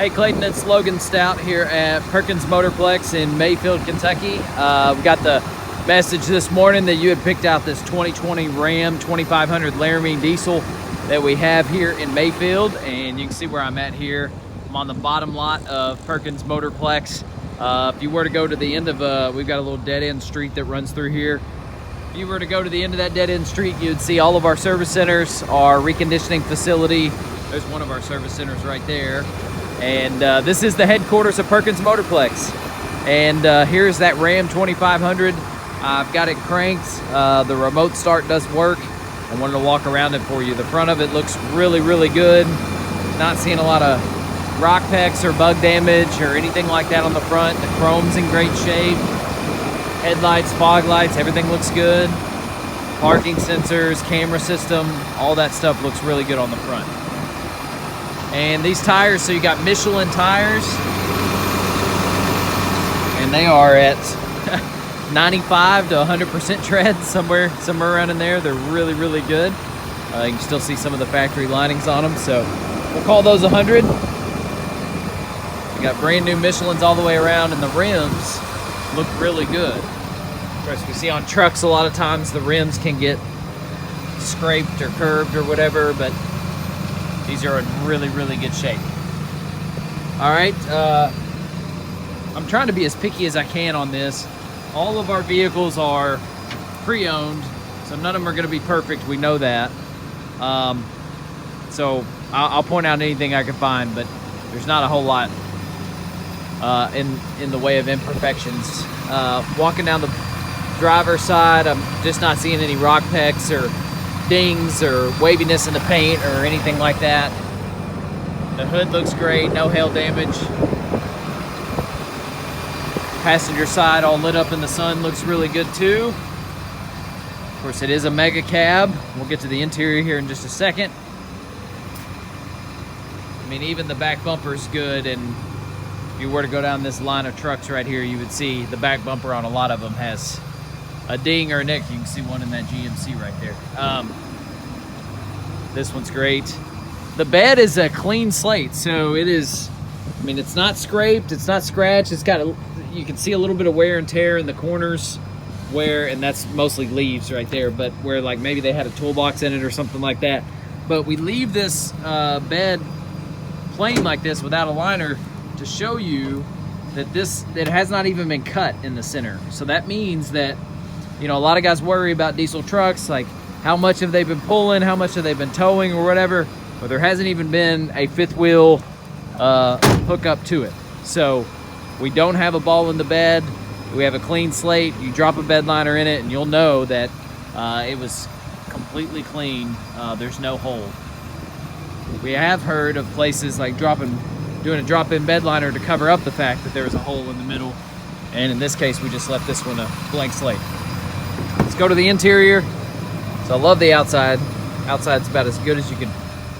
Hey Clayton, it's Logan Stout here at Perkins Motorplex in Mayfield, Kentucky. We got the message this morning that you had picked out this 2020 Ram 2500 Laramie diesel that we have here in Mayfield, and you can see where I'm at here. I'm on the bottom lot of Perkins Motorplex. If you were to go to the end of, we've got a little dead-end street that runs through here. If you were to go to the end of that dead-end street, you'd see all of our service centers, our reconditioning facility. There's one of our service centers right there. And this is the headquarters of Perkins Motorplex. And here's that Ram 2500. I've got it cranked. The remote start does work. I wanted to walk around it for you. The front of it looks really, really good. Not seeing a lot of rock pecks or bug damage or anything like that on the front. The chrome's in great shape. Headlights, fog lights, everything looks good. Parking sensors, camera system, all that stuff looks really good on the front. And these tires, so you got Michelin tires, and they are at 95 to 100% tread, somewhere around in there. They're really, really good. You can still see some of the factory linings on them, so we'll call those 100. We got brand new Michelins all the way around, and the rims look really good. Of course, we see on trucks a lot of times the rims can get scraped or curved or whatever, but these are in really, really good shape. All right, I'm trying to be as picky as I can on this. All of our vehicles are pre-owned, so none of them are gonna be perfect, we know that. So I'll point out anything I can find, but there's not a whole lot in the way of imperfections. Walking down the driver's side, I'm just not seeing any rock pecks or dings or waviness in the paint or anything like that. The hood looks great, no hail damage. Passenger side all lit up in the sun looks really good too. Of course, it is a MEGACAB. We'll get to the interior here in just a second. I mean, even the back bumper is good, and if you were to go down this line of trucks right here, you would see the back bumper on a lot of them has a ding or a nick. You can see one in that GMC right there. This one's great. The bed is a clean slate, so it is, I mean, it's not scraped, it's not scratched, it's got you can see a little bit of wear and tear in the corners where, and that's mostly leaves right there, but where like maybe they had a toolbox in it or something like that. But we leave this bed plain like this without a liner to show you that it has not even been cut in the center. So that means that, you know, a lot of guys worry about diesel trucks, like how much have they been pulling, how much have they been towing or whatever, but there hasn't even been a fifth wheel hookup to it. So we don't have a ball in the bed. We have a clean slate. You drop a bed liner in it and you'll know that it was completely clean. There's no hole. We have heard of places like doing a drop-in bed liner to cover up the fact that there was a hole in the middle. And in this case, we just left this one a blank slate. Let's go to the interior. So I love the outside. Outside's about as good as you could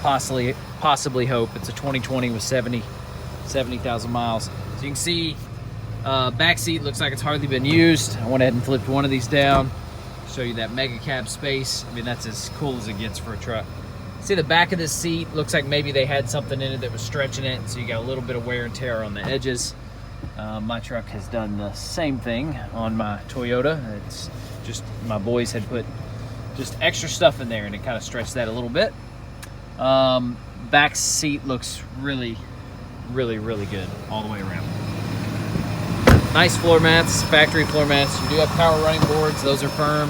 possibly hope. It's a 2020 with 70,000 miles. So you can see back seat looks like it's hardly been used. I went ahead and flipped one of these down. Show you that MEGACAB space. I mean, that's as cool as it gets for a truck. See the back of this seat looks like maybe they had something in it that was stretching it, so you got a little bit of wear and tear on the edges. My truck has done the same thing on my Toyota. It's just my boys had put just extra stuff in there and it kind of stretched that a little bit. Back seat looks really, really, really good all the way around. Nice floor mats, factory floor mats. You do have power running boards, those are firm.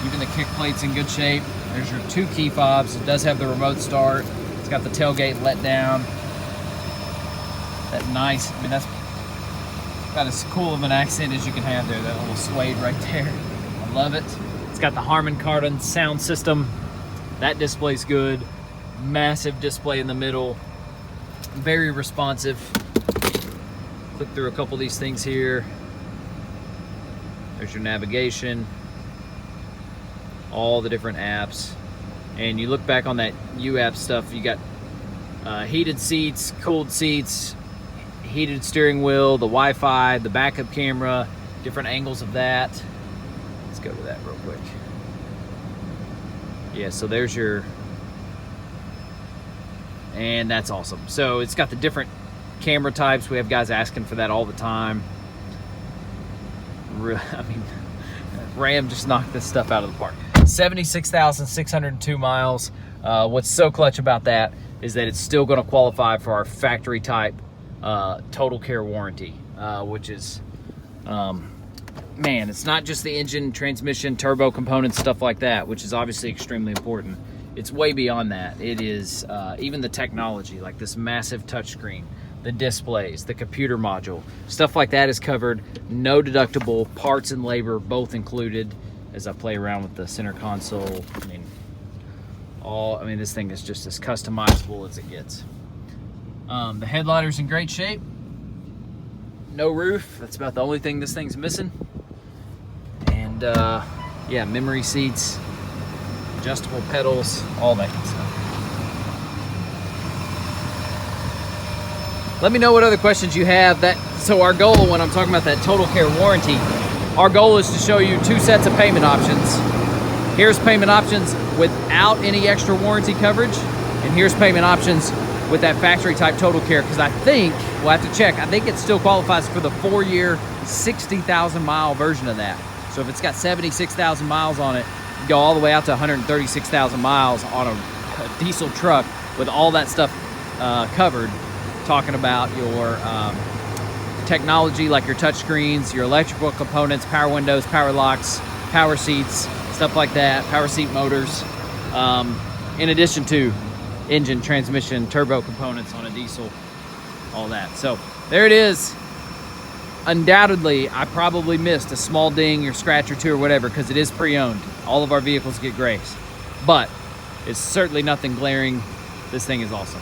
Even the kick plate's in good shape. There's your 2 key fobs. It does have the remote start. It's got the tailgate let down. That nice, I mean, that's about as cool of an accent as you can have there, that little suede right there. I love it. It's got the Harman Kardon sound system. That display's good. Massive display in the middle. Very responsive. Click through a couple of these things here. There's your navigation. All the different apps. And you look back on that U-app stuff, you got heated seats, cooled seats, heated steering wheel, the Wi-Fi, the backup camera, different angles of that. Let's go to that real quick. Yeah, so there's your, and that's awesome. So it's got the different camera types. We have guys asking for that all the time. I mean, Ram just knocked this stuff out of the park. 76,602 miles. What's so clutch about that is that it's still going to qualify for our factory type total care warranty, which is, man, it's not just the engine, transmission, turbo components, stuff like that, which is obviously extremely important. It's way beyond that. It is even the technology, like this massive touchscreen, the displays, the computer module, stuff like that is covered. No deductible, parts and labor both included. As I play around with the center console, I mean, this thing is just as customizable as it gets. The headliner's in great shape. No roof. That's about the only thing this thing's missing. And yeah, memory seats, adjustable pedals, all that good stuff. Let me know what other questions you have. So our goal when I'm talking about that total care warranty, our goal is to show you 2 sets of payment options. Here's payment options without any extra warranty coverage, and here's payment options with that factory type total care, because I think, we'll have to check, I think it still qualifies for the 4-year, 60,000 mile version of that. So if it's got 76,000 miles on it, you go all the way out to 136,000 miles on a diesel truck with all that stuff covered, talking about your technology like your touch screens, your electrical components, power windows, power locks, power seats, stuff like that, power seat motors, in addition to engine, transmission, turbo components on a diesel, all that. So there it is. Undoubtedly, I probably missed a small ding or scratch or two or whatever, because it is pre-owned. All of our vehicles get grace, but it's certainly nothing glaring. This thing is awesome.